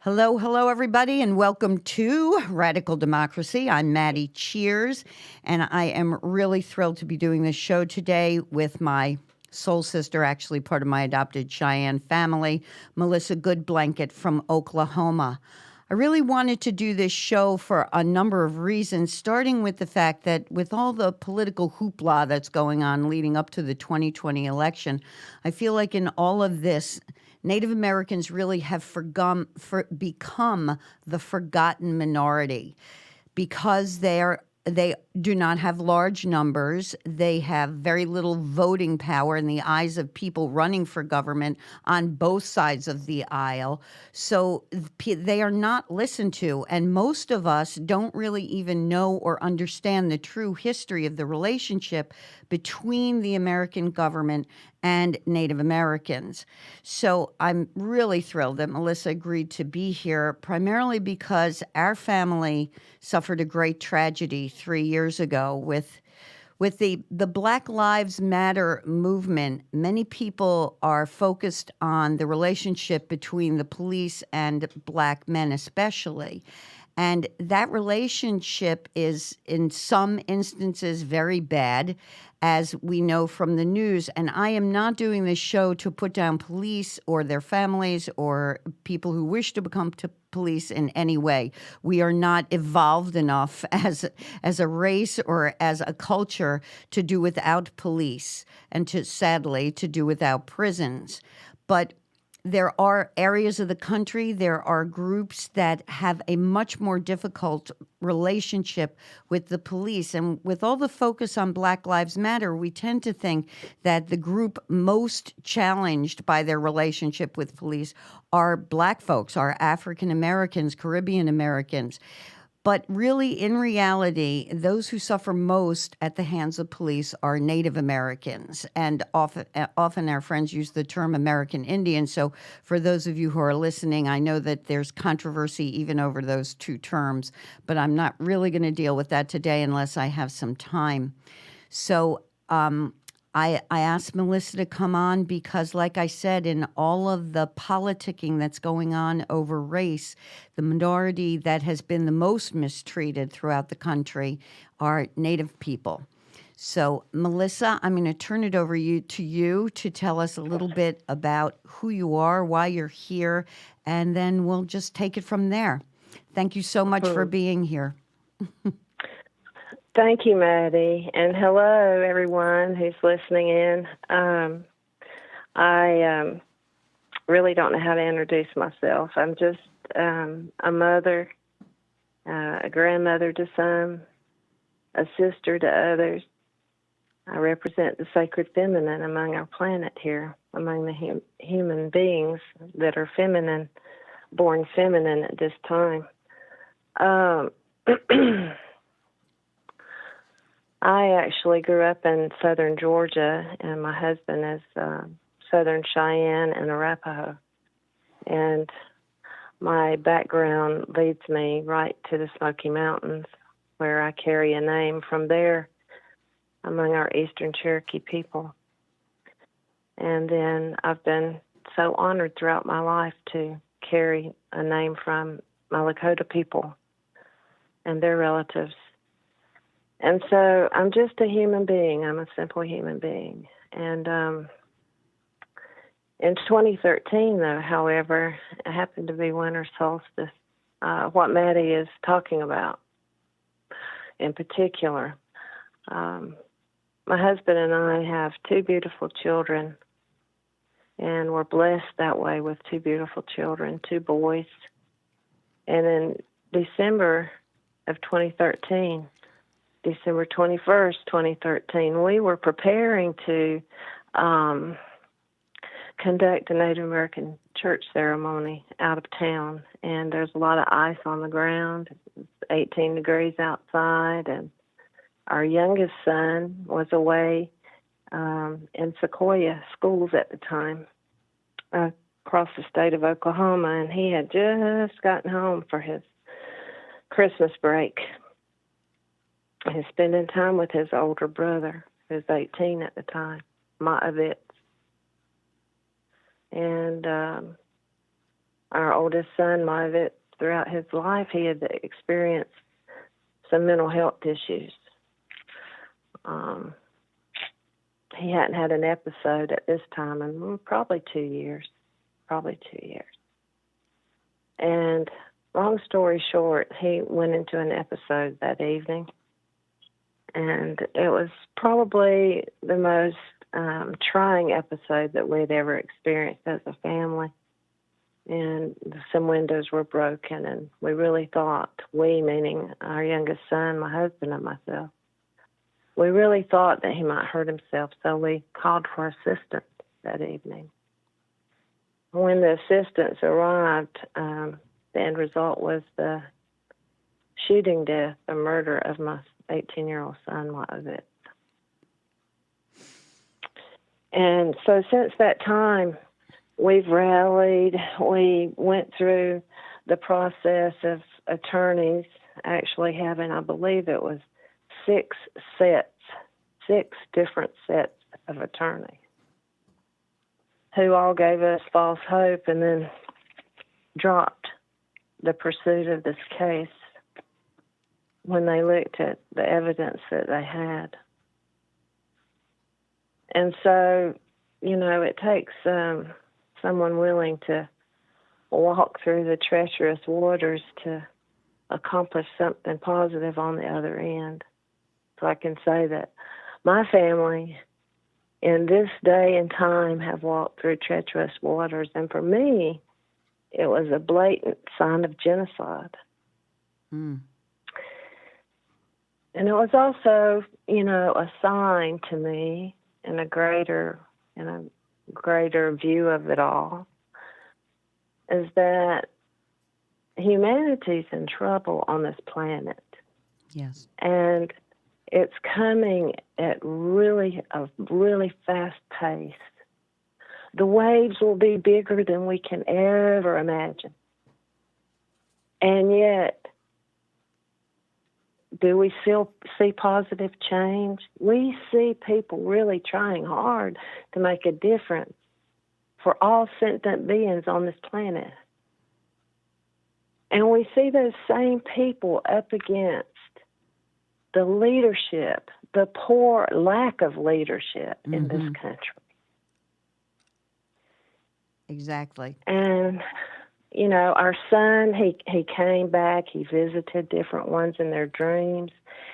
Hello, hello, everybody, and welcome to Radical Democracy. I'm Maddi. Cheers, and I am really thrilled to be doing this show today with my soul sister, actually part of my adopted Cheyenne family, Melissa Goodblanket from Oklahoma. I really wanted to do this show for a number of reasons, starting with the fact that with all the political hoopla that's going on leading up to the 2020 election, I feel like in all of this, Native Americans really have become the forgotten minority because they do not have large numbers. They have very little voting power in the eyes of people running for government on both sides of the aisle. So they are not listened to. And most of us don't really even know or understand the true history of the relationship between the American government and Native Americans. So I'm really thrilled that Melissa agreed to be here, primarily because our family suffered a great tragedy 3 years ago with the Black Lives Matter movement. Many people are focused on the relationship between the police and black men especially. And that relationship is, in some instances, very bad, as we know from the news. And I am not doing this show to put down police or their families or people who wish to become police in any way. We are not evolved enough as a race or as a culture to do without police and sadly, to do without prisons. But there are areas of the country, there are groups that have a much more difficult relationship with the police. And with all the focus on Black Lives Matter, we tend to think that the group most challenged by their relationship with police are Black folks, are African Americans, Caribbean Americans. But really, in reality, those who suffer most at the hands of police are Native Americans. And often our friends use the term American Indian. So for those of you who are listening, I know that there's controversy even over those two terms, but I'm not really going to deal with that today unless I have some time. So I asked Melissa to come on because, like I said, in all of the politicking that's going on over race, the minority that has been the most mistreated throughout the country are Native people. So, Melissa, I'm going to turn it over to you to tell us a little bit about who you are, why you're here, and then we'll just take it from there. Thank you so much for being here. Thank you, Maddi, and hello, everyone who's listening in. I really don't know how to introduce myself. I'm just a mother, a grandmother to some, a sister to others. I represent the sacred feminine among our planet here, among the human beings that are feminine, born feminine at this time. I actually grew up in southern Georgia, and my husband is Southern Cheyenne and Arapaho. And my background leads me right to the Smoky Mountains, where I carry a name from there among our Eastern Cherokee people. And then I've been so honored throughout my life to carry a name from my Lakota people and their relatives. And so I'm just a human being. I'm a simple human being. And in 2013, though, however, it happened to be winter solstice, what Maddi is talking about in particular. My husband and I have two beautiful children, and we're blessed that way with two beautiful children, two boys. And in December of 2013, December 21st, 2013, we were preparing to conduct a Native American church ceremony out of town. And there's a lot of ice on the ground. It's 18 degrees outside. And our youngest son was away in Sequoia schools at the time across the state of Oklahoma. And he had just gotten home for his Christmas break. He's spending time with his older brother, who was 18 at the time, Maavitz. And our oldest son might have, throughout his life, he had experienced some mental health issues. He hadn't had an episode at this time in probably 2 years. And long story short, he went into an episode that evening. And it was probably the most trying episode that we'd ever experienced as a family. And some windows were broken, and we really thought, we meaning our youngest son, my husband, and myself, we really thought that he might hurt himself, so we called for assistance that evening. When the assistance arrived, the end result was the shooting death, the murder of my 18-year-old son, Wyatt. And so since that time, we've rallied. We went through the process of attorneys actually having, I believe it was 6 different sets of attorneys who all gave us false hope and then dropped the pursuit of this case when they looked at the evidence that they had. And so, it takes someone willing to walk through the treacherous waters to accomplish something positive on the other end. So I can say that my family in this day and time have walked through treacherous waters, and for me, it was a blatant sign of genocide. Mm. And it was also, a sign to me in a greater view of it all, is that humanity's in trouble on this planet. Yes. And it's coming at a really fast pace. The waves will be bigger than we can ever imagine. And yet, do we still see positive change? We see people really trying hard to make a difference for all sentient beings on this planet. And we see those same people up against the leadership, the poor lack of leadership in this country. Exactly. And, our son, he came back, he visited different ones in their dreams,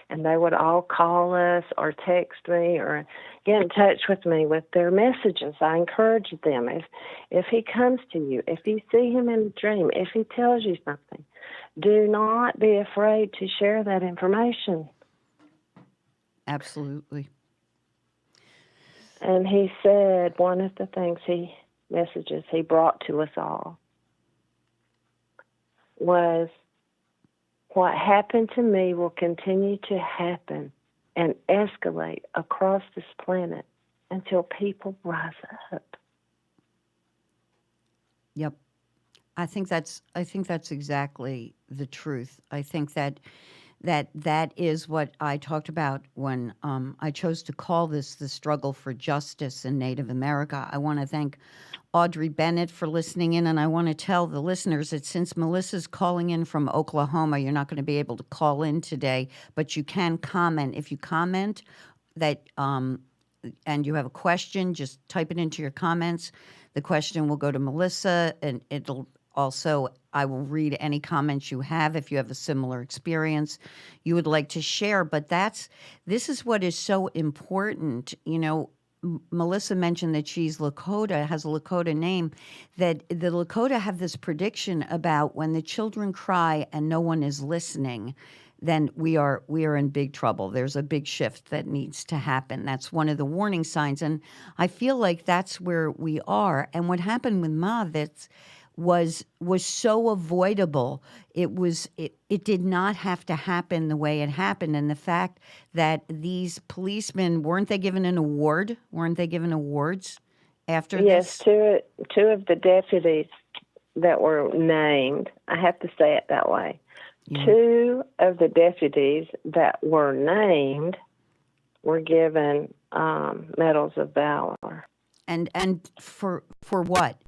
and they would all call us or text me or get in touch with me with their messages. I encouraged them. If he comes to you, if you see him in a dream, if he tells you something, do not be afraid to share that information. Absolutely. And he said one of the things messages he brought to us all was, what happened to me will continue to happen and escalate across this planet until people rise up. Yep. I think that's exactly the truth. I think that is what I talked about when I chose to call this the struggle for justice in Native America. I want to thank Audrey Bennett for listening in, and I want to tell the listeners that since Melissa's calling in from Oklahoma, you're not going to be able to call in today, but you can comment. If you comment that and you have a question, just type it into your comments. The question will go to Melissa, and I will read any comments you have if you have a similar experience you would like to share. But this is what is so important. Melissa mentioned that she's Lakota, has a Lakota name, that the Lakota have this prediction about when the children cry and no one is listening, then we are in big trouble. There's a big shift that needs to happen. That's one of the warning signs. And I feel like that's where we are. And what happened with Ma was so avoidable. It did not have to happen the way it happened. And the fact that these policemen, weren't they given an award? Weren't they given awards after this? Yes, two of the deputies that were named, I have to say it that way. Yeah. 2 of the deputies that were named were given medals of valor. And for what?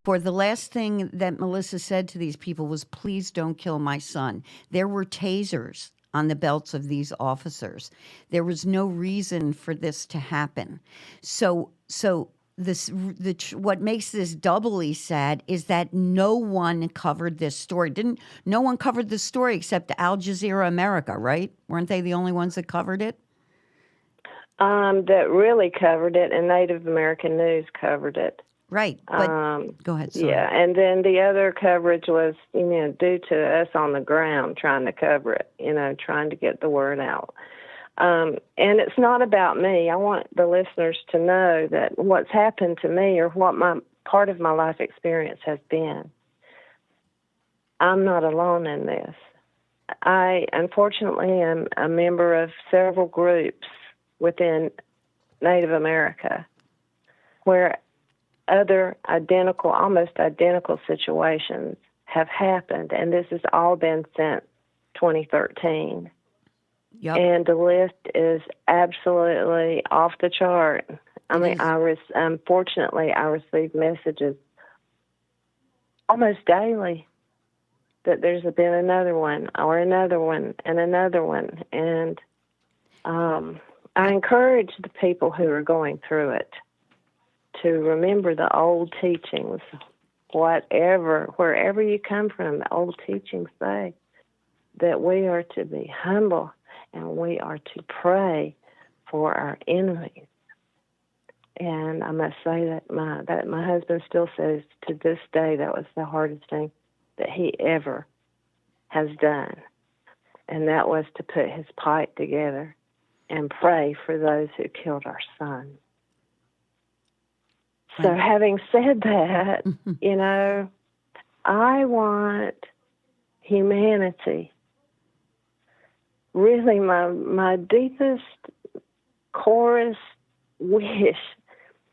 For the last thing that Melissa said to these people was, please don't kill my son. There were tasers on the belts of these officers. There was no reason for this to happen. So what makes this doubly sad is that no one covered this story. No one covered this story except Al Jazeera America, right? Weren't they the only ones that covered it? That really covered it, and Native American News covered it. Right, but go ahead. Sorry. Yeah, and then the other coverage was, due to us on the ground trying to cover it, trying to get the word out. And it's not about me. I want the listeners to know that what's happened to me or what my part of my life experience has been, I'm not alone in this. I, unfortunately, am a member of several groups within Native America where other almost identical situations have happened, and this has all been since 2013. Yep. And the list is absolutely off the chart. Unfortunately, I receive messages almost daily that there's been another one or another one and another one. And I encourage the people who are going through it to remember the old teachings, wherever you come from, the old teachings say that we are to be humble and we are to pray for our enemies. And I must say that my husband still says to this day that was the hardest thing that he ever has done, and that was to put his pipe together and pray for those who killed our son. So having said that, I want humanity. Really, my deepest, chorus wish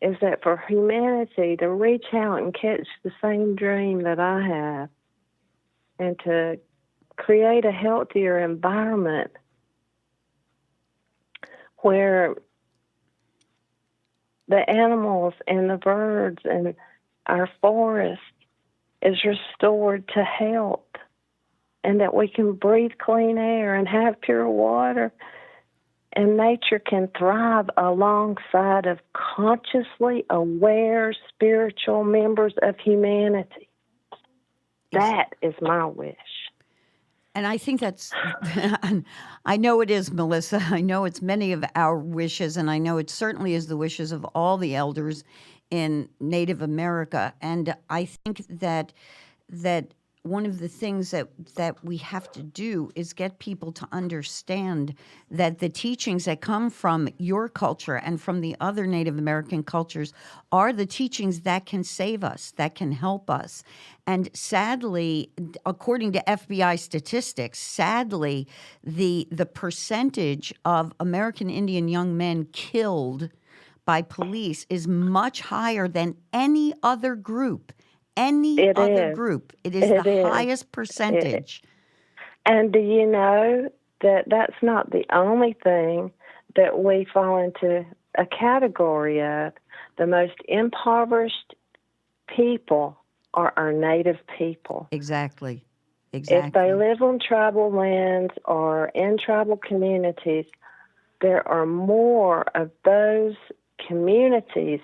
is that for humanity to reach out and catch the same dream that I have and to create a healthier environment where the animals and the birds and our forest is restored to health, and that we can breathe clean air and have pure water, and nature can thrive alongside of consciously aware spiritual members of humanity. That is my wish. And I think that's, I know it is, Melissa. I know it's many of our wishes, and I know it certainly is the wishes of all the elders in Native America. And I think that one of the things that we have to do is get people to understand that the teachings that come from your culture and from the other Native American cultures are the teachings that can save us, that can help us. And sadly, according to FBI statistics, the percentage of American Indian young men killed by police is much higher than any other group. It is the highest percentage. And do you know that that's not the only thing that we fall into a category of? The most impoverished people are our native people. Exactly. If they live on tribal lands or in tribal communities, there are more of those communities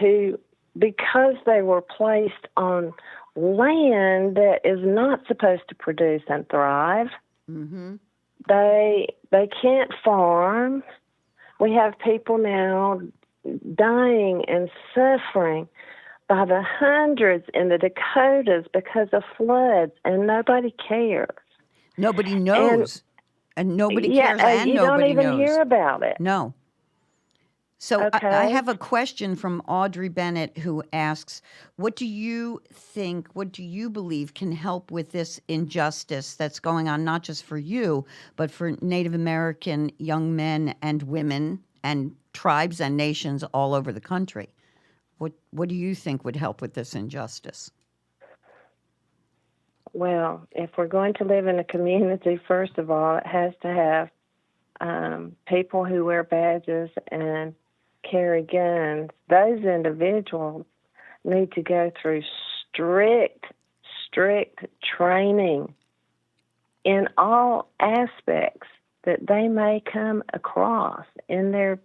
who, because they were placed on land that is not supposed to produce and thrive, they can't farm. We have people now dying and suffering by the hundreds in the Dakotas because of floods, and nobody cares. Nobody knows. And nobody cares, and you nobody don't even knows. hear about it. No. So okay. I have a question from Audrey Bennett, who asks, what do you believe can help with this injustice that's going on, not just for you, but for Native American young men and women and tribes and nations all over the country? What do you think would help with this injustice? Well, if we're going to live in a community, first of all, it has to have people who wear badges and carry guns. Those individuals need to go through strict training in all aspects that they may come across in their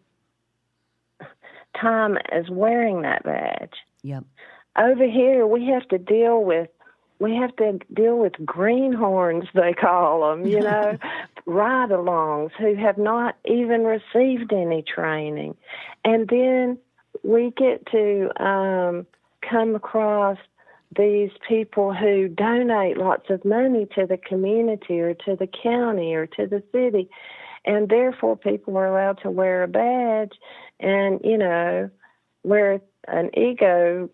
time as wearing that badge. Yep. Over here, we have to deal with greenhorns, they call them, ride-alongs who have not even received any training. And then we get to come across these people who donate lots of money to the community or to the county or to the city, and therefore people are allowed to wear a badge and, wear an ego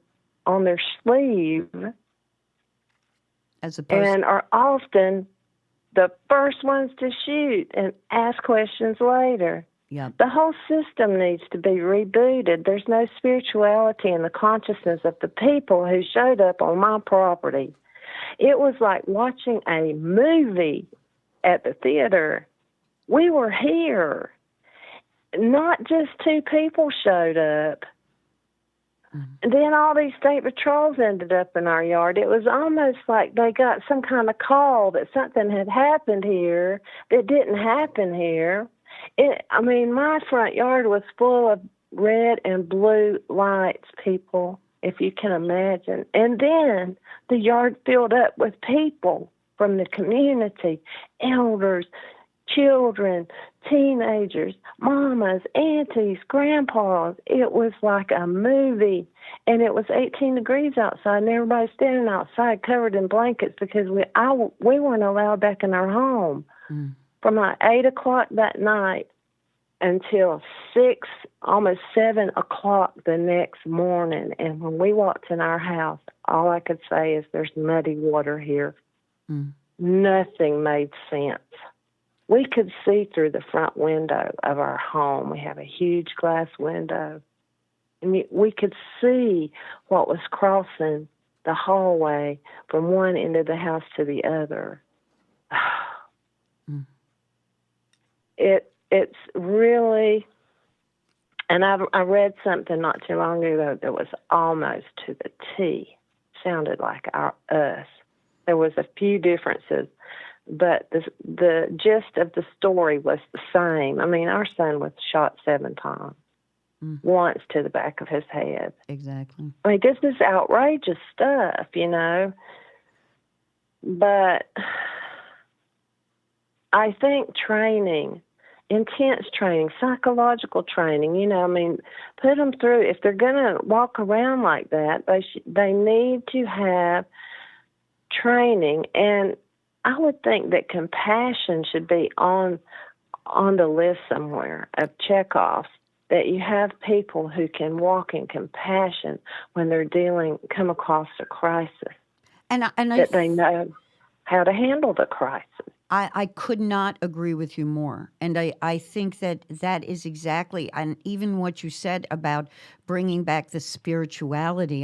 on their sleeve, as opposed and are often the first ones to shoot and ask questions later. Yep. The whole system needs to be rebooted. There's no spirituality in the consciousness of the people who showed up on my property. It was like watching a movie at the theater. We were here. Not just two people showed up. And then all these state patrols ended up in our yard. It was almost like they got some kind of call that something had happened here that didn't happen here. My front yard was full of red and blue lights, people, if you can imagine. And then the yard filled up with people from the community, elders, children, teenagers, mamas, aunties, grandpas. It was like a movie. And it was 18 degrees outside, and everybody standing outside covered in blankets because we weren't allowed back in our home. From like 8 o'clock that night until 6, almost 7 o'clock the next morning. And when we walked in our house, all I could say is there's muddy water here. Nothing made sense. We could see through the front window of our home. We have a huge glass window. And we could see what was crossing the hallway from one end of the house to the other. It's really, and I read something not too long ago that was almost to the T. Sounded like us. There was a few differences, but the gist of the story was the same. Our son was shot 7 times, once to the back of his head. Exactly. This is outrageous stuff, But I think training, intense training, psychological training, put them through. If they're going to walk around like that, they need to have training. And I would think that compassion should be on the list somewhere of checkoffs, that you have people who can walk in compassion when they're come across a crisis, that they know how to handle the crisis. I could not agree with you more. And I think that is exactly, and even what you said about bringing back the spirituality.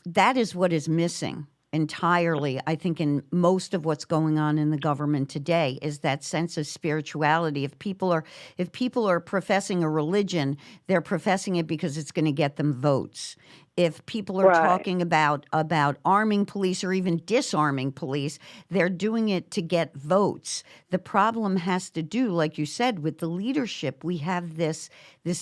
That is what is missing entirely, I think, in most of what's going on in the government today, is that sense of spirituality. If people are professing a religion, they're professing it because it's going to get them votes. If people are talking about arming police or even disarming police, they're doing it to get votes. The problem has to do, like you said, with the leadership. We have this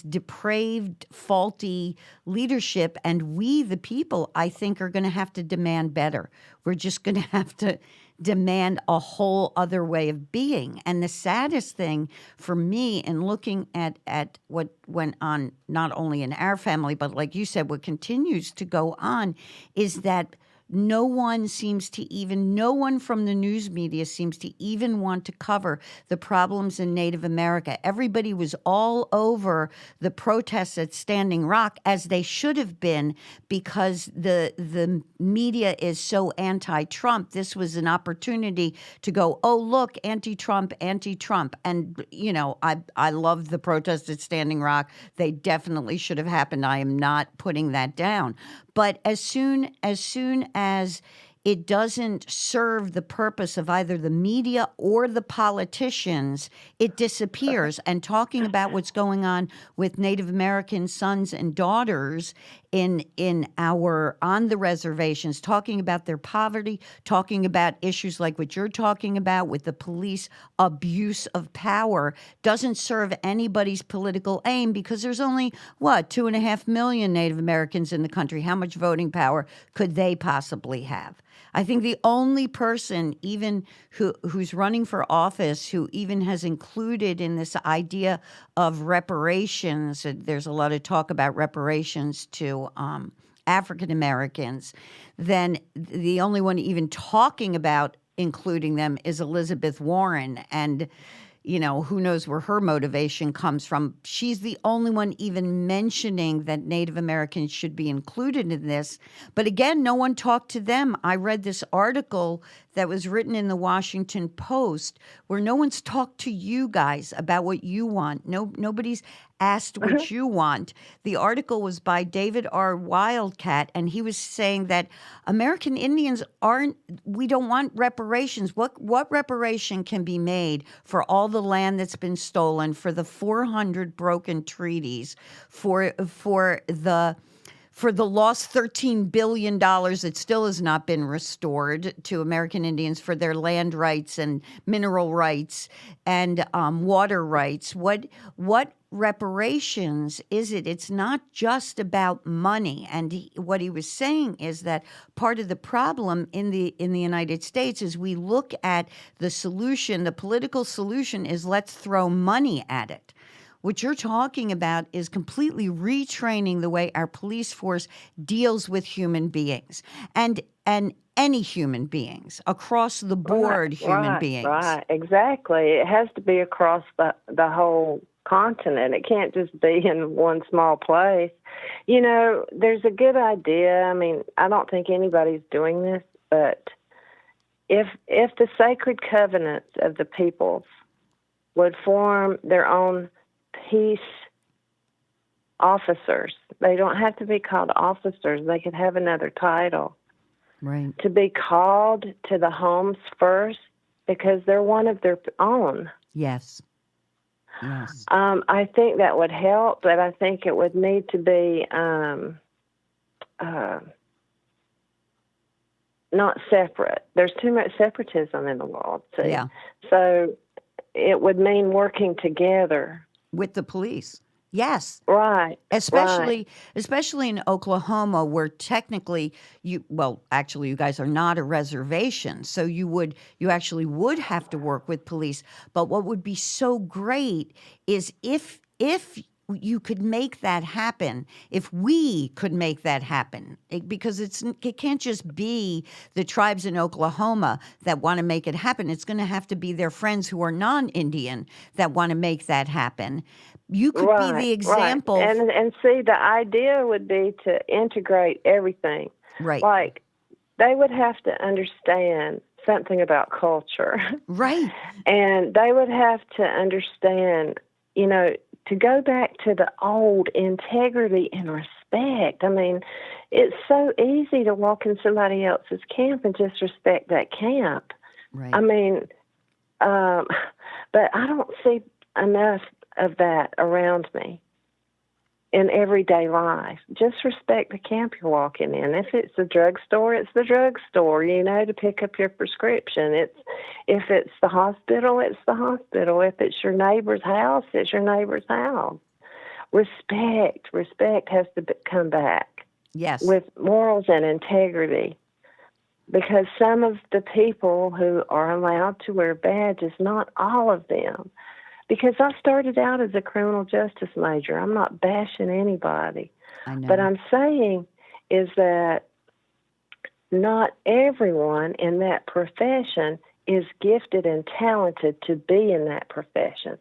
depraved, faulty leadership, and we, the people, I think, are going to have to demand better. We're just going to have to demand a whole other way of being. And the saddest thing for me in looking at what went on, not only in our family, but like you said, what continues to go on, is that no one from the news media seems to even want to cover the problems in Native America. Everybody was all over the protests at Standing Rock, as they should have been, because the media is so anti-Trump. This was an opportunity to go, oh, look, anti-Trump, anti-Trump. And, I love the protests at Standing Rock. They definitely should have happened. I am not putting that down. But as soon as it doesn't serve the purpose of either the media or the politicians, it disappears. And talking about what's going on with Native American sons and daughters on the reservations, talking about their poverty, talking about issues like what you're talking about with the police abuse of power, doesn't serve anybody's political aim, because there's only, 2.5 million Native Americans in the country. How much voting power could they possibly have? I think the only person even who's running for office who even has included in this idea of reparations, there's a lot of talk about reparations to African Americans, then the only one even talking about including them is Elizabeth Warren. And who knows where her motivation comes from. She's the only one even mentioning that Native Americans should be included in this. But again, no one talked to them. I read this article that was written in the Washington Post where no one's talked to you guys about what you want. Nobody's asked what you want. The article was by David R. Wildcat, and he was saying that American Indians we don't want reparations. What reparation can be made for all the land that's been stolen, for the 400 broken treaties, for the lost $13 billion that still has not been restored to American Indians for their land rights and mineral rights and water rights? What reparations is it? It's not just about money. And what he was saying is that part of the problem in the United States is we look at the solution, the political solution is let's throw money at it. What you're talking about is completely retraining the way our police force deals with human beings and any human beings, across the board human beings. Right, exactly. It has to be across the whole continent. It can't just be in one small place. There's a good idea. I mean, I don't think anybody's doing this, but if the sacred covenants of the peoples would form their own peace officers. They don't have to be called officers. They could have another title. Right. To be called to the homes first because they're one of their own. Yes. Yes. I think that would help, but I think it would need to be not separate. There's too much separatism in the world, see? Yeah. So it would mean working together. With the police. Yes. Right. Especially in Oklahoma, where technically you guys are not a reservation. So you actually would have to work with police. But what would be so great is if you could make that happen, if we could make that happen, because it can't just be the tribes in Oklahoma that want to make it happen. It's going to have to be their friends who are non-Indian that want to make that happen. You could be the example. Right. And see, the idea would be to integrate everything. Right. Like, they would have to understand something about culture. Right. And they would have to understand, to go back to the old integrity and respect. I mean, it's so easy to walk in somebody else's camp and just respect that camp. Right. I mean, but I don't see enough of that around me in everyday life. Just respect the camp you're walking in. If it's the drugstore, it's the drugstore, to pick up your prescription. If it's the hospital, it's the hospital. If it's your neighbor's house, it's your neighbor's house. Respect has to come back. Yes. With morals and integrity. Because some of the people who are allowed to wear badges, not all of them. Because I started out as a criminal justice major. I'm not bashing anybody. I know. But I'm saying is that not everyone in that profession is gifted and talented to be in that profession.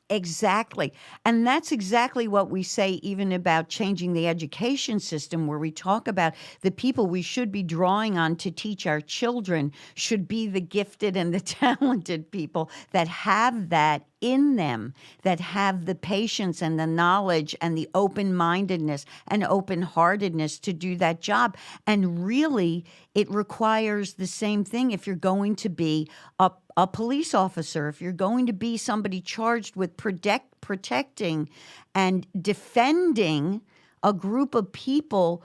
Exactly. And that's exactly what we say, even about changing the education system, where we talk about the people we should be drawing on to teach our children should be the gifted and the talented people that have that in them, that have the patience and the knowledge and the open mindedness and open heartedness to do that job. And really, it requires the same thing if you're going to be a police officer, if you're going to be somebody charged with protecting and defending a group of people.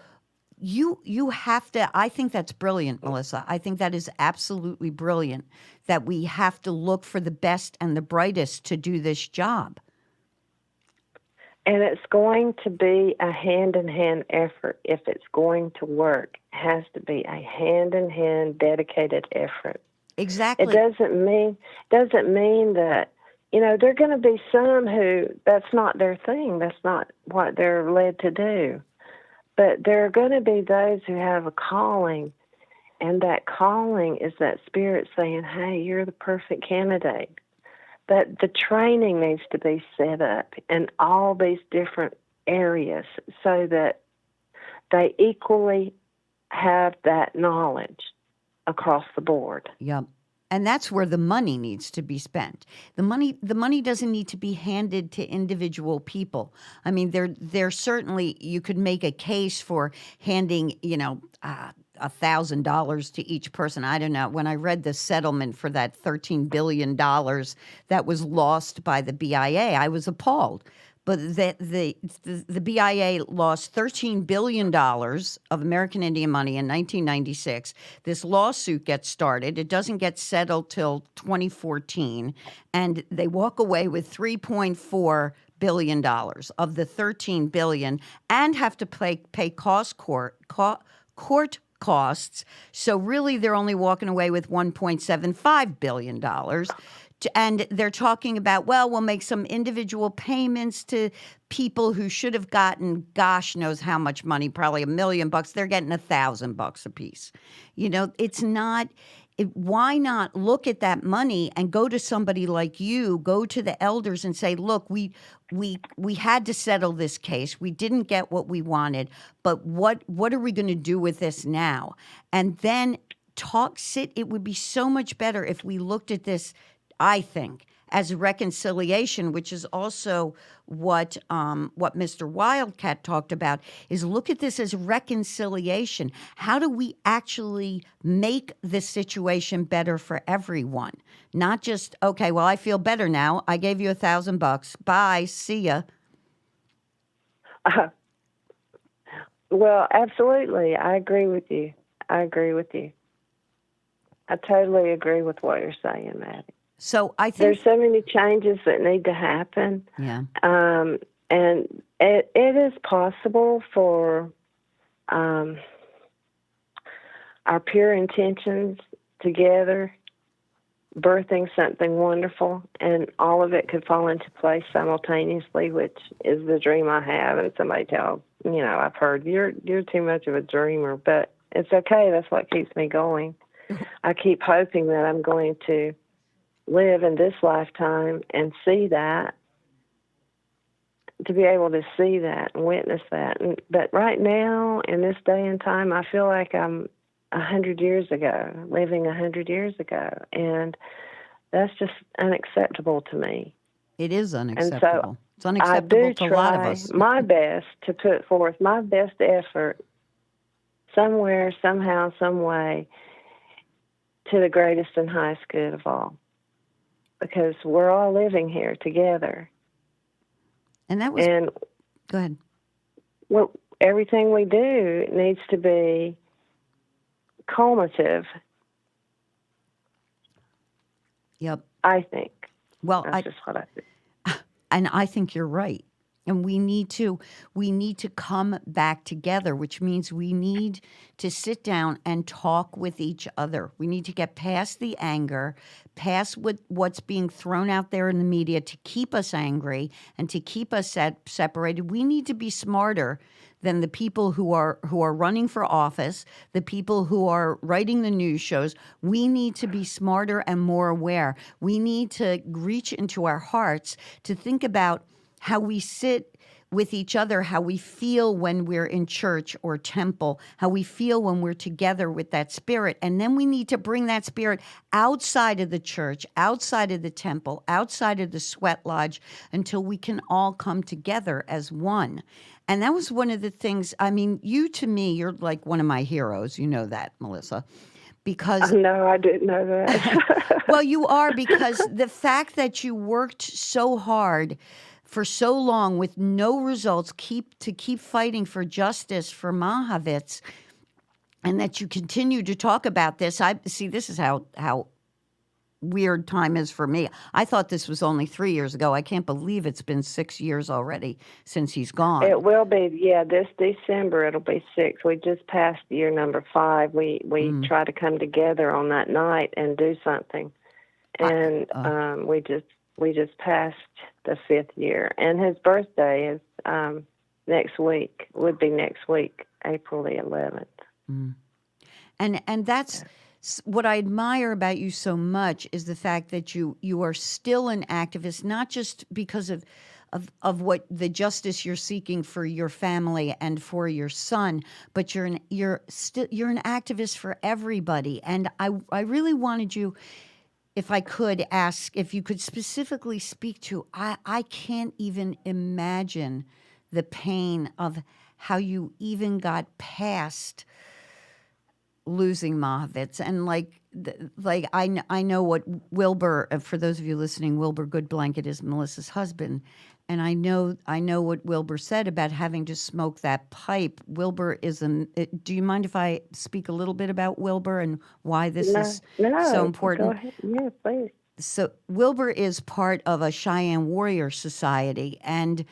You have to. I think that's brilliant, Melissa. I think that is absolutely brilliant, that we have to look for the best and the brightest to do this job. And it's going to be a hand-in-hand effort. If it's going to work, it has to be a hand-in-hand dedicated effort. Exactly. It doesn't mean that, there are going to be some who that's not their thing. That's not what they're led to do. But there are going to be those who have a calling, and that calling is that spirit saying, hey, you're the perfect candidate. But the training needs to be set up in all these different areas so that they equally have that knowledge across the board. Yep. And that's where the money needs to be spent. The money doesn't need to be handed to individual people. I mean, there certainly, you could make a case for handing, $1,000 to each person. I don't know. When I read the settlement for that $13 billion that was lost by the BIA, I was appalled. But the BIA lost $13 billion of American Indian money in 1996. This lawsuit gets started. It doesn't get settled till 2014. And they walk away with $3.4 billion of the $13 billion and have to pay court costs. So really, they're only walking away with $1.75 billion. And they're talking about, well, we'll make some individual payments to people who should have gotten, gosh knows how much money, probably $1 million. They're getting $1,000 a piece. It's not. Why not look at that money and go to somebody like you, go to the elders and say, look, we had to settle this case. We didn't get what we wanted, but what are we going to do with this now? And then it would be so much better if we looked at this, I think, as a reconciliation, which is also what Mr. Wildcat talked about, is look at this as reconciliation. How do we actually make the situation better for everyone? Not just, okay, well, I feel better now. I gave you $1,000. Bye. See ya. Well, absolutely. I agree with you. I totally agree with what you're saying, Maddi. So I think there's so many changes that need to happen. Yeah. And it is possible for our pure intentions together, birthing something wonderful, and all of it could fall into place simultaneously, which is the dream I have. And somebody tells, I've heard you're too much of a dreamer, but it's okay. That's what keeps me going. I keep hoping that I'm going to live in this lifetime and see that, to be able to see that and witness that. But right now, in this day and time, I feel like I'm 100 years ago, living 100 years ago. And that's just unacceptable to me. It is unacceptable. And so it's unacceptable to a lot of us. I do try my best to put forth my best effort somewhere, somehow, some way, to the greatest and highest good of all. Because we're all living here together. And that was... Go ahead. Well, everything we do needs to be cumulative. Yep. I think. Well, that's just what I think. And I think you're right. And we need to come back together, which means we need to sit down and talk with each other. We need to get past the anger, past what's being thrown out there in the media to keep us angry and to keep us separated. We need to be smarter than the people who are running for office, the people who are writing the news shows. We need to be smarter and more aware. We need to reach into our hearts to think about how we sit with each other, how we feel when we're in church or temple, how we feel when we're together with that spirit. And then we need to bring that spirit outside of the church, outside of the temple, outside of the sweat lodge, until we can all come together as one. And that was one of the things, I mean, you to me, you're like one of my heroes. You know that, Melissa. Because No, I didn't know that. well, you are, because the fact that you worked so hard for so long with no results, keep fighting for justice for Mahavits, and that you continue to talk about this. I see. This is how weird time is for me. I thought this was only 3 years ago. I can't believe it's been 6 years already since he's gone. It will be, yeah. This December it'll be 6. We just passed year number 5. We try to come together on that night and do something, and we just passed the 5th year. And his birthday is next week. Would be next week, April the 11th. And that's what I admire about you so much, is the fact that you are still an activist, not just because of what the justice you're seeking for your family and for your son, but you're an activist for everybody. And I really wanted you, if I could ask, if you could specifically speak to, I can't even imagine the pain of how you even got past losing Mahavits. And I know what Wilbur, for those of you listening, Wilbur Goodblanket is Melissa's husband. And I know what Wilbur said about having to smoke that pipe. Wilbur is do you mind if I speak a little bit about Wilbur and why this is so important? Go ahead. Yeah, please. So Wilbur is part of a Cheyenne Warrior Society, and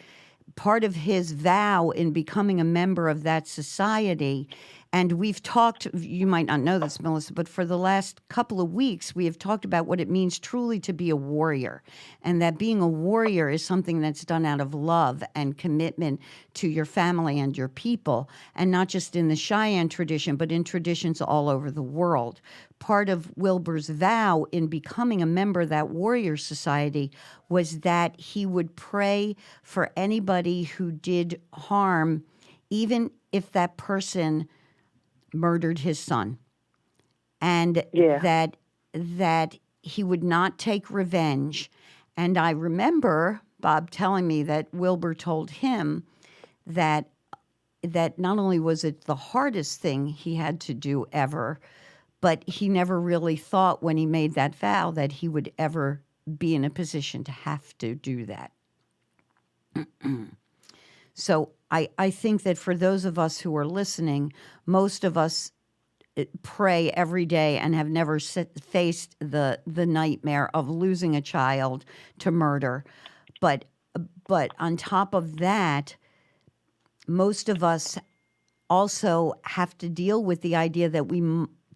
part of his vow in becoming a member of that society, and we've talked, you might not know this, Melissa, but for the last couple of weeks, we have talked about what it means truly to be a warrior, and that being a warrior is something that's done out of love and commitment to your family and your people, and not just in the Cheyenne tradition, but in traditions all over the world. Part of Wilbur's vow in becoming a member of that warrior society was that he would pray for anybody who did harm, even if that person murdered his son, and that he would not take revenge. And I remember Bob telling me that Wilbur told him that not only was it the hardest thing he had to do ever, but he never really thought when he made that vow that he would ever be in a position to have to do that. So I think that for those of us who are listening, most of us pray every day and have never faced the nightmare of losing a child to murder. But on top of that, most of us also have to deal with the idea that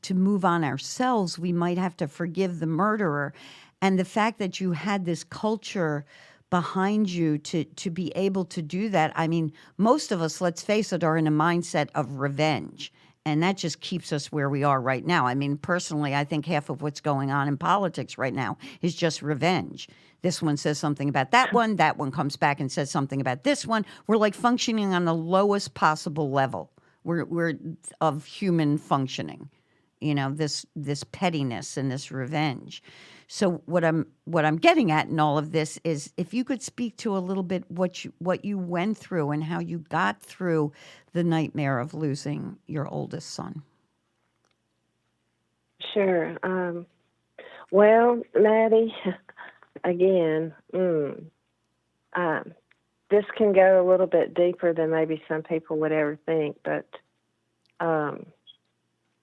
to move on ourselves, we might have to forgive the murderer. And the fact that you had this culture behind you to be able to do that. I mean, most of us, let's face it, are in a mindset of revenge. And that just keeps us where we are right now. I mean, personally, I think half of what's going on in politics right now is just revenge. This one says something about that one comes back and says something about this one. We're like functioning on the lowest possible level. We're of human functioning. You know, this pettiness and this revenge. So what I'm getting at in all of this is, if you could speak to a little bit what you went through and how you got through the nightmare of losing your oldest son. Sure. Well, Maddi, again, this can go a little bit deeper than maybe some people would ever think, but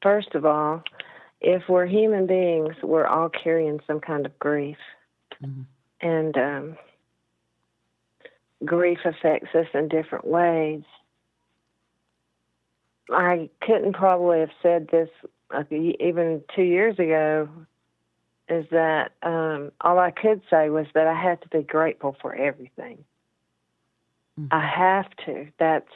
first of all, if we're human beings, we're all carrying some kind of grief. Mm-hmm. And grief affects us in different ways. I couldn't probably have said this even 2 years ago, is that all I could say was that I had to be grateful for everything. Mm-hmm. I have to. That's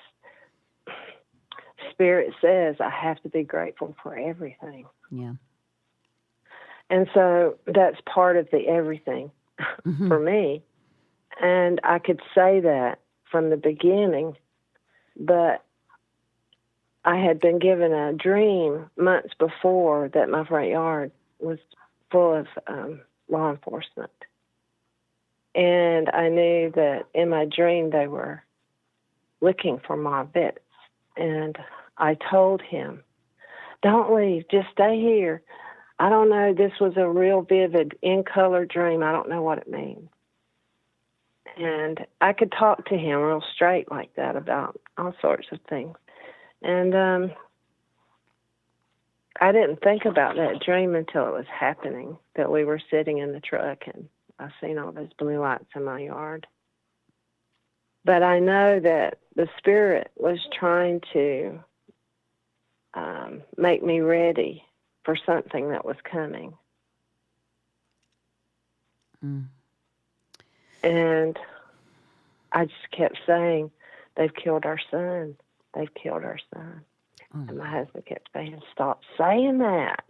Spirit says I have to be grateful for everything. Yeah. And so that's part of the everything Mm-hmm. for me. And I could say that from the beginning, but I had been given a dream months before that my front yard was full of law enforcement. And I knew that in my dream they were looking for my vets. And I told him, don't leave, just stay here. I don't know, this was a real vivid, in-color dream. I don't know what it means. And I could talk to him real straight like that about all sorts of things. And I didn't think about that dream until it was happening, that we were sitting in the truck and I seen all those blue lights in my yard. But I know that the Spirit was trying to make me ready for something that was coming. Mm. And I just kept saying, they've killed our son. They've killed our son. Oh. And my husband kept saying, stop saying that.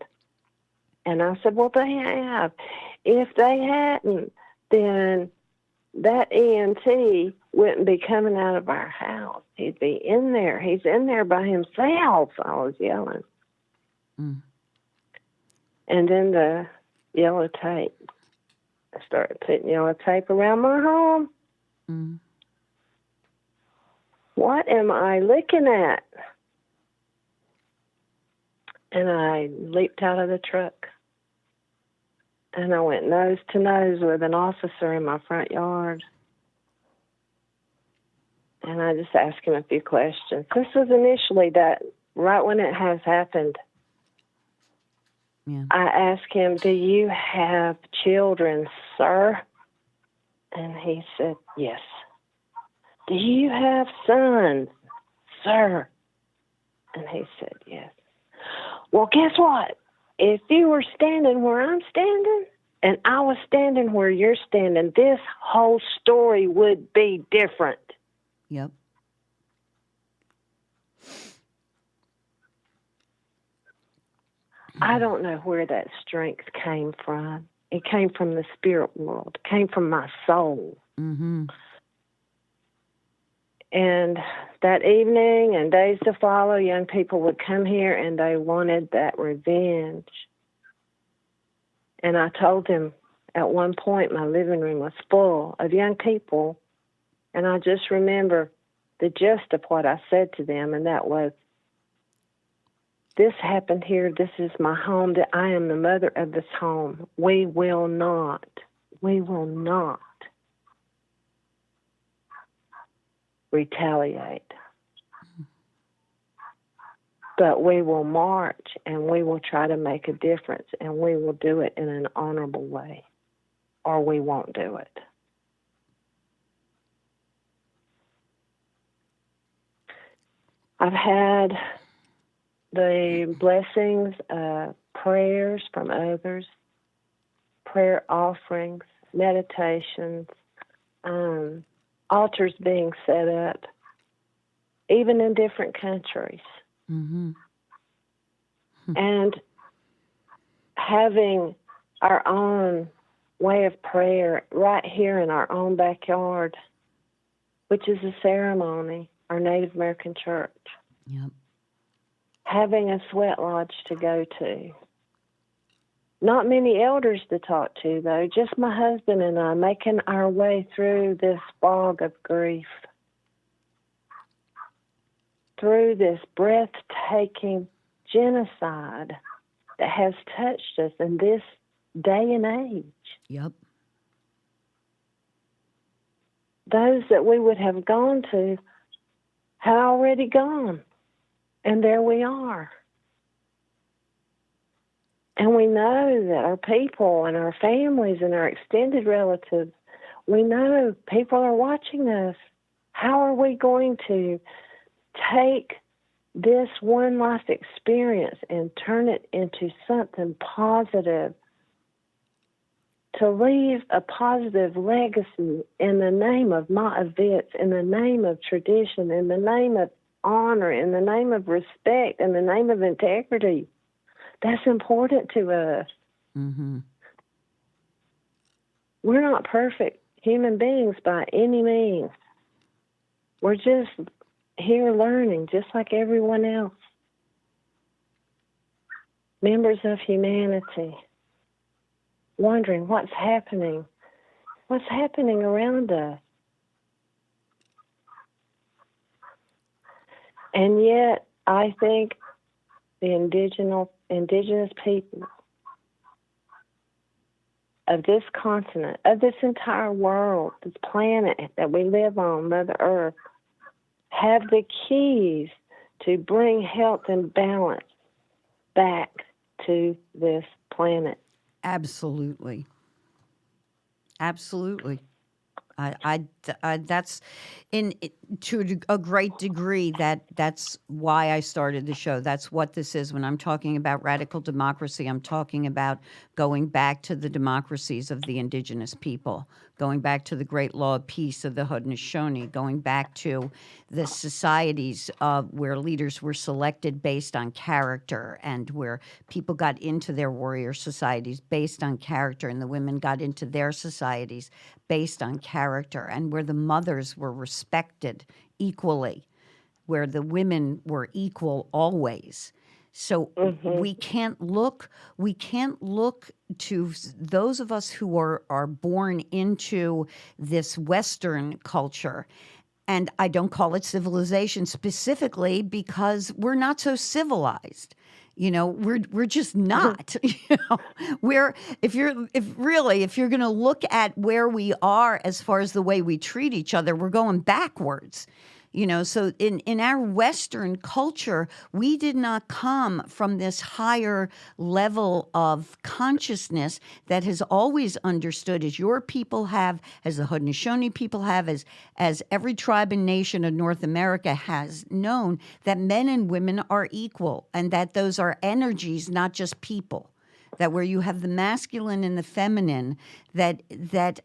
And I said, well, they have. If they hadn't, then that EMT wouldn't be coming out of our house. He'd be in there. He's in there by himself. I was yelling. Mm. And then the yellow tape. I started putting yellow tape around my home. Mm. What am I looking at? And I leaped out of the truck. And I went nose to nose with an officer in my front yard. And I just asked him a few questions. This was initially that, right when it has happened. Yeah. I asked him, do you have children, sir? And he said, yes. Do you have sons, sir? And he said, yes. Well, guess what? If you were standing where I'm standing and I was standing where you're standing, this whole story would be different. Yep. I don't know where that strength came from. It came from the spirit world. It came from my soul. Mm-hmm. And that evening and days to follow, young people would come here and they wanted that revenge. And I told them at one point my living room was full of young people. And I just remember the gist of what I said to them, and that was, this happened here. This is my home. That I am the mother of this home. We will not retaliate. But we will march and we will try to make a difference, and we will do it in an honorable way, or we won't do it. I've had the blessings of prayers from others, prayer offerings, meditations, altars being set up, even in different countries. Mm-hmm. And having our own way of prayer right here in our own backyard, which is a ceremony, our Native American church. Yep. Having a sweat lodge to go to. Not many elders to talk to, though, just my husband and I making our way through this fog of grief, through this breathtaking genocide that has touched us in this day and age. Yep. Those that we would have gone to had already gone, and there we are. And we know that our people and our families and our extended relatives we know people are watching us. How are we going to take this one life experience and turn it into something positive, to leave a positive legacy in the name of Ma'avits, in the name of tradition, in the name of honor, in the name of respect, in the name of integrity? That's important to us. Mm-hmm. We're not perfect human beings by any means. We're just here learning, just like everyone else. Members of humanity, wondering what's happening around us. And yet, I think the indigenous people of this continent, of this entire world, this planet that we live on, Mother Earth, have the keys to bring health and balance back to this planet. Absolutely. Absolutely. That's to a great degree that's why I started the show. That's what this is. When I'm talking about radical democracy, I'm talking about going back to the democracies of the indigenous people, going back to the great law of peace of the Haudenosaunee, going back to the societies where leaders were selected based on character, and where people got into their warrior societies based on character, and the women got into their societies based on character, and where the mothers were respected equally, where the women were equal always. So we can't look to those of us who are born into this Western culture. And I don't call it civilization specifically because we're not so civilized. We're just not. If you're going to look at where we are as far as the way we treat each other, we're going backwards. So in our Western culture, we did not come from this higher level of consciousness that has always understood, as your people have, as the Haudenosaunee people have, as every tribe and nation of North America has known, that men and women are equal, and that those are energies, not just people. That where you have the masculine and the feminine, that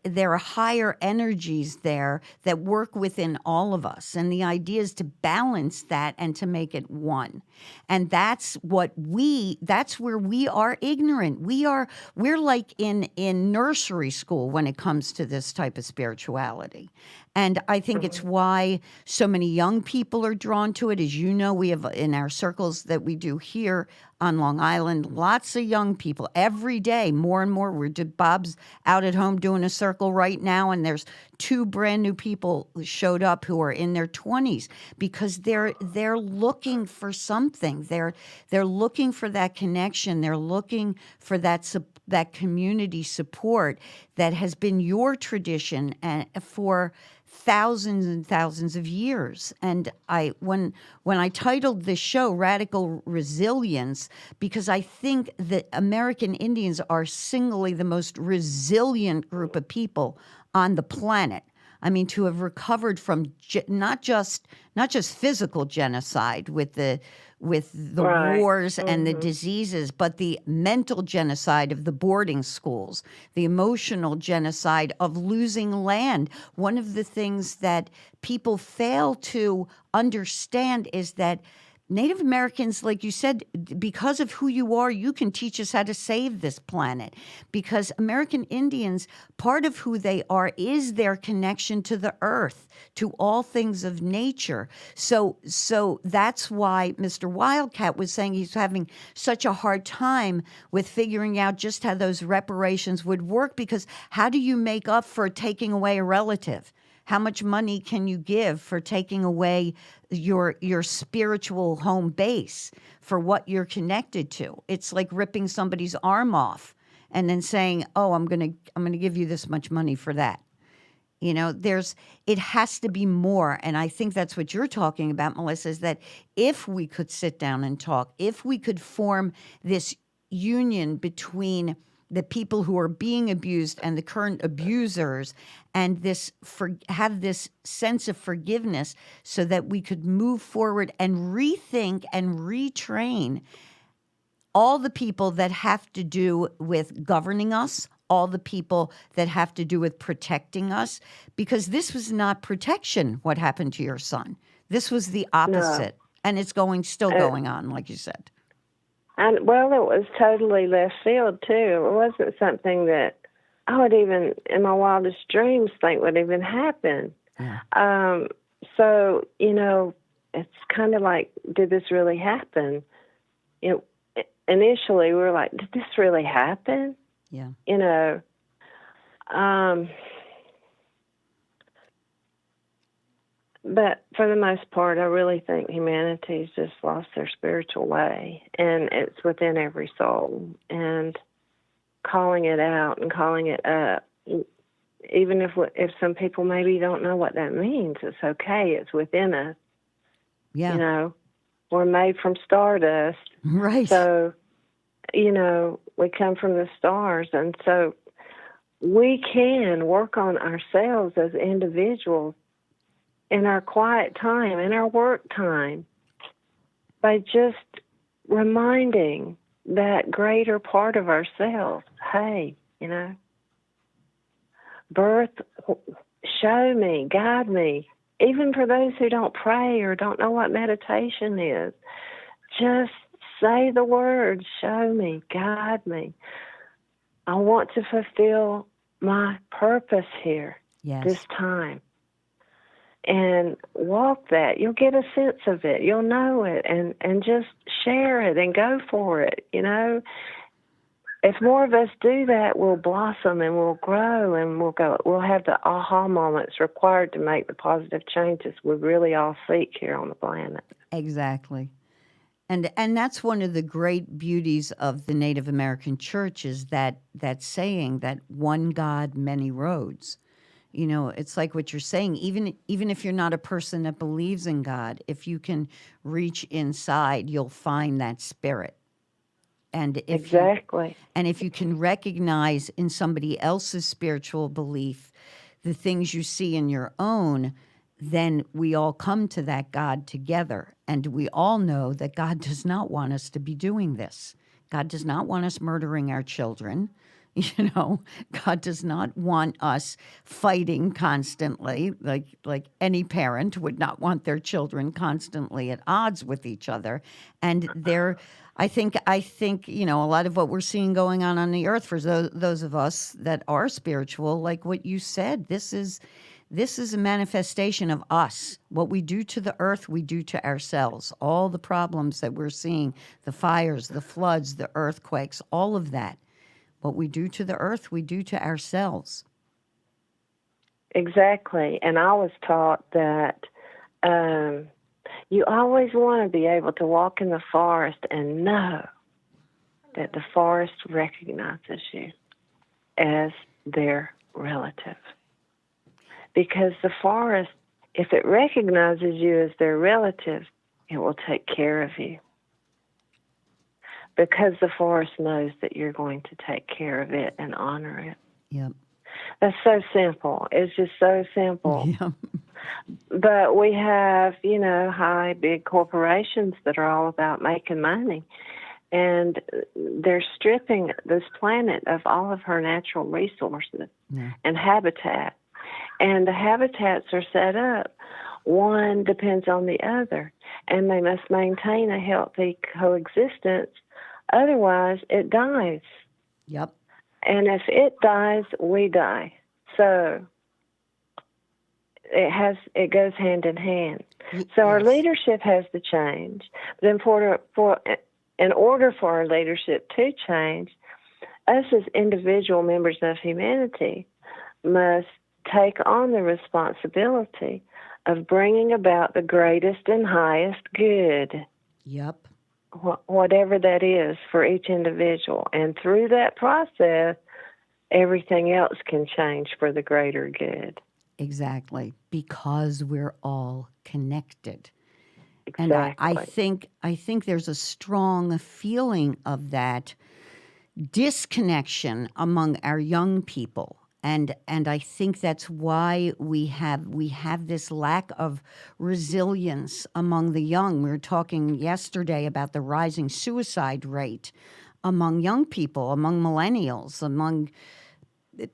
there are higher energies there that work within all of us. And the idea is to balance that and to make it one. And that's where we are ignorant. We're like in nursery school when it comes to this type of spirituality. And I think it's why so many young people are drawn to it. As you know, we have in our circles that we do here on Long Island, lots of young people every day, more and more. Bob's out at home doing a circle right now, and there's 2 brand new people who showed up who are in their 20s because they're looking for something. They're looking for that connection. They're looking for that community support that has been your tradition for thousands and thousands of years. And when I titled this show Radical Resilience, because I think that American Indians are singly the most resilient group of people on the planet. I mean, to have recovered from not just physical genocide with the Right. wars and the diseases, but the mental genocide of the boarding schools, the emotional genocide of losing land. One of the things that people fail to understand is that Native Americans, like you said, because of who you are, you can teach us how to save this planet. Because American Indians, part of who they are is their connection to the earth, to all things of nature. So that's why Mr. Wildcat was saying he's having such a hard time with figuring out just how those reparations would work, because how do you make up for taking away a relative? How much money can you give for taking away your spiritual home base for what you're connected to? It's like ripping somebody's arm off and then saying, "Oh, I'm going to give you this much money for that." It has to be more. And I think that's what you're talking about, Melissa, is that if we could sit down and talk, if we could form this union between the people who are being abused and the current abusers, and have this sense of forgiveness so that we could move forward and rethink and retrain all the people that have to do with governing us, all the people that have to do with protecting us, because this was not protection, what happened to your son. This was the No. opposite. And it's still Uh, going on, like you said. And well, it was totally left field too. It wasn't something that I would even, in my wildest dreams, think would even happen. Yeah. So it's kind of like, did this really happen? Initially, we were like, did this really happen? Yeah. But for the most part, I really think humanity's just lost their spiritual way, and it's within every soul. And calling it out and calling it up, even if some people maybe don't know what that means, it's okay. It's within us. Yeah. We're made from stardust. Right. So, we come from the stars, and so we can work on ourselves as individuals in our quiet time, in our work time, by just reminding that greater part of ourselves, hey, birth, show me, guide me. Even for those who don't pray or don't know what meditation is, just say the words, show me, guide me. I want to fulfill my purpose here this time. And walk that. You'll get a sense of it. You'll know it, and just share it and go for it. If more of us do that, we'll blossom and we'll grow and we'll have the aha moments required to make the positive changes we really all seek here on the planet. Exactly. And that's one of the great beauties of the Native American church is that saying that one God, many roads. It's like what you're saying, even if you're not a person that believes in God, if you can reach inside, you'll find that spirit. And if you can recognize in somebody else's spiritual belief the things you see in your own, then we all come to that God together. And we all know that God does not want us to be doing this. God does not want us murdering our children. God does not want us fighting constantly, like any parent would not want their children constantly at odds with each other. And I think a lot of what we're seeing going on the earth for those of us that are spiritual, like what you said, this is a manifestation of us. What we do to the earth, we do to ourselves. All the problems that we're seeing, the fires, the floods, the earthquakes, all of that. What we do to the earth, we do to ourselves. Exactly. And I was taught that you always want to be able to walk in the forest and know that the forest recognizes you as their relative. Because the forest, if it recognizes you as their relative, it will take care of you. Because the forest knows that you're going to take care of it and honor it. Yep. That's so simple. It's just so simple. Yep. But we have, big corporations that are all about making money. And they're stripping this planet of all of her natural resources and habitat. And the habitats are set up. One depends on the other. And they must maintain a healthy coexistence. Otherwise, it dies. Yep. And if it dies, we die. So it goes hand in hand. So our leadership has to change. But in order for our leadership to change, us as individual members of humanity must take on the responsibility of bringing about the greatest and highest good. Yep. Whatever that is for each individual. And through that process, everything else can change for the greater good. Exactly. Because we're all connected. Exactly. And I think there's a strong feeling of that disconnection among our young people. And I think that's why we have this lack of resilience among the young. We were talking yesterday about the rising suicide rate among young people, among millennials, among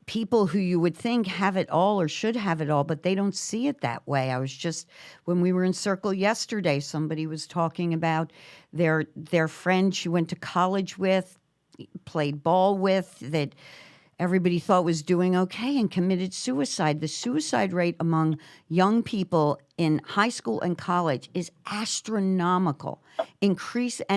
people who you would think have it all or should have it all, but they don't see it that way. I was just, when we were in Circle yesterday, somebody was talking about their friend she went to college with, played ball with, that everybody thought was doing okay, and committed suicide. The suicide rate among young people in high school and college is astronomical. And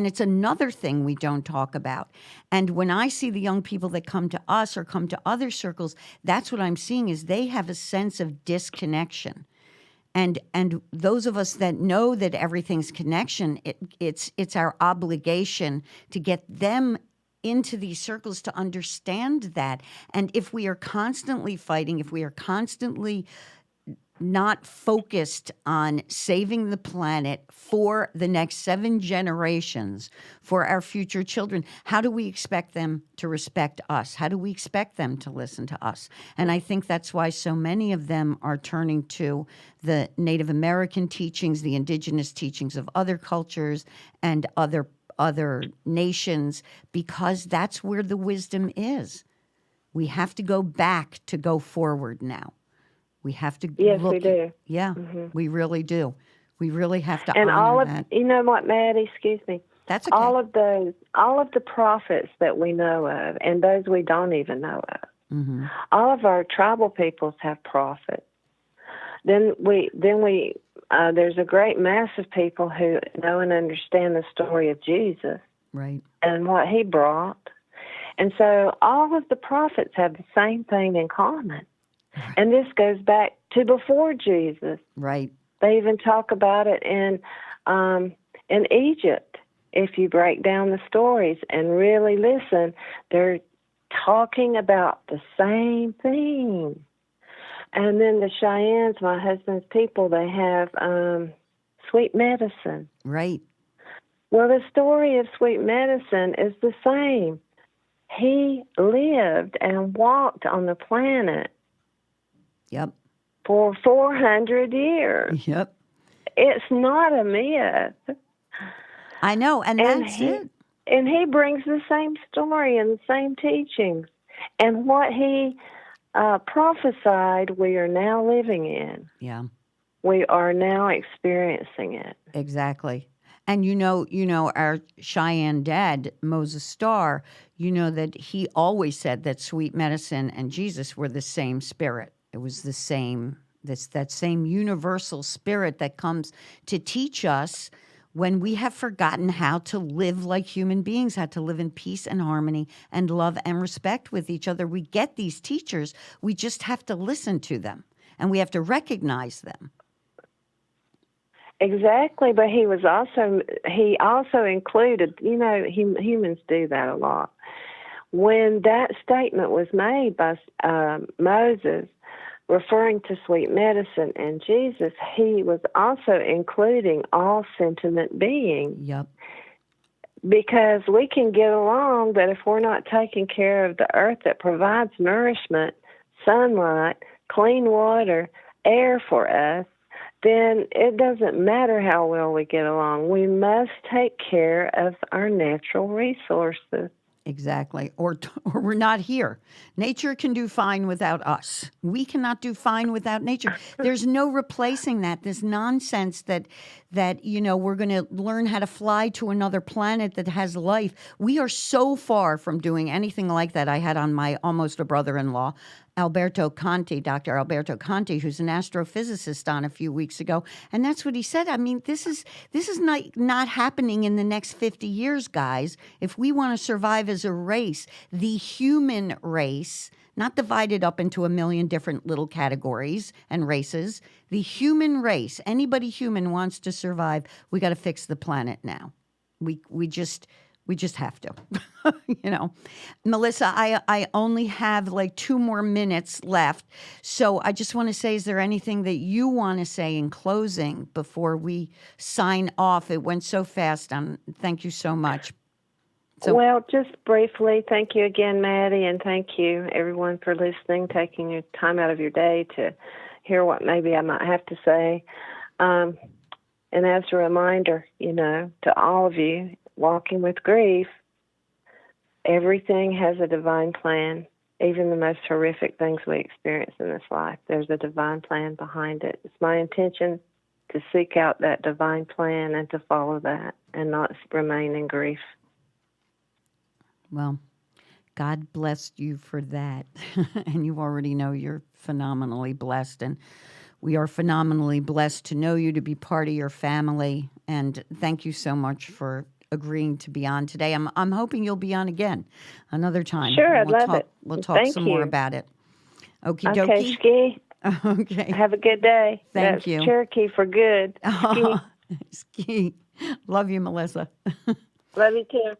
it's another thing we don't talk about. And when I see the young people that come to us or come to other circles, that's what I'm seeing is they have a sense of disconnection. And those of us that know that everything's connection, it's our obligation to get them into these circles to understand that. And if we are constantly fighting, if we are constantly not focused on saving the planet for the next 7 generations, for our future children, how do we expect them to respect us? How do we expect them to listen to us? And I think that's why so many of them are turning to the Native American teachings, the indigenous teachings of other cultures and other nations, because that's where the wisdom is. We have to go back to go forward now. We have to Yes, look. we do. Yeah, we really do. We really have to And honor all of that. you know what, Maddie? Excuse me. That's okay. All of the prophets that we know of, and those we don't even know of. All of our tribal peoples have prophets. Then we there's a great mass of people who know and understand the story of Jesus, right, and what he brought. And so all of the prophets have the same thing in common. Right. And this goes back to before Jesus. Right. They even talk about it in Egypt. If you break down the stories and really listen, they're talking about the same thing. And then the Cheyennes, my husband's people, they have sweet medicine. Right. Well, the story of sweet medicine is the same. He lived and walked on the planet. Yep. For 400 years. Yep. It's not a myth. I know, and that's it. And he brings the same story and the same teachings. And what he prophesied, we are now living in. Yeah. We are now experiencing it. Exactly. And you know, our Cheyenne dad, Moses Starr, you know that he always said that sweet medicine and Jesus were the same spirit. It was the same, that same universal spirit that comes to teach us when we have forgotten how to live like human beings, how to live in peace and harmony and love and respect with each other. We get these teachers. We just have to listen to them, and we have to recognize them. Exactly, but he also included, humans do that a lot. When that statement was made by Moses, referring to sweet medicine and Jesus, he was also including all sentient beings. Yep. Because we can get along, but if we're not taking care of the earth that provides nourishment, sunlight, clean water, air for us, then it doesn't matter how well we get along. We must take care of our natural resources. Exactly. Or we're not here. Nature can do fine without us. We cannot do fine without nature. There's no replacing that. This nonsense that we're going to learn how to fly to another planet that has life. We are so far from doing anything like that. I had on my almost a brother-in-law, Dr. Alberto Conti, who's an astrophysicist, on a few weeks ago, and that's what he said. I mean, this is not happening in the next 50 years, guys. If we want to survive as a race, the human race, not divided up into a million different little categories and races, the human race, anybody human wants to survive, we got to fix the planet now. We just have to, Melissa, I only have like 2 more minutes left. So I just want to say, is there anything that you want to say in closing before we sign off? It went so fast. Thank you so much. So, Well, just briefly, thank you again, Maddie, and thank you, everyone, for listening, taking your time out of your day to hear what maybe I might have to say. And as a reminder, to all of you walking with grief, everything has a divine plan. Even the most horrific things we experience in this life, there's a divine plan behind it. It's my intention to seek out that divine plan and to follow that and not remain in grief. well, God blessed you for that. And you already know you're phenomenally blessed. And we are phenomenally blessed to know you, to be part of your family. And thank you so much for agreeing to be on today. I'm hoping you'll be on again another time. Sure, And I'd love it. We'll talk Thank some you. more about it. Okie Okay, dokie. Ski. Okay. Have a good day. Thank That's you. Cherokee for good. Ski. Ski. Love you, Melissa. Love you too.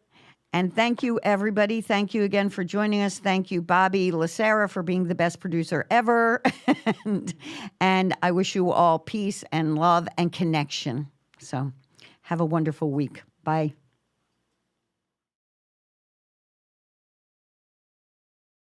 And thank you, everybody. Thank you again for joining us. Thank you, Bobby Lacera, for being the best producer ever. and I wish you all peace and love and connection. So have a wonderful week. Bye.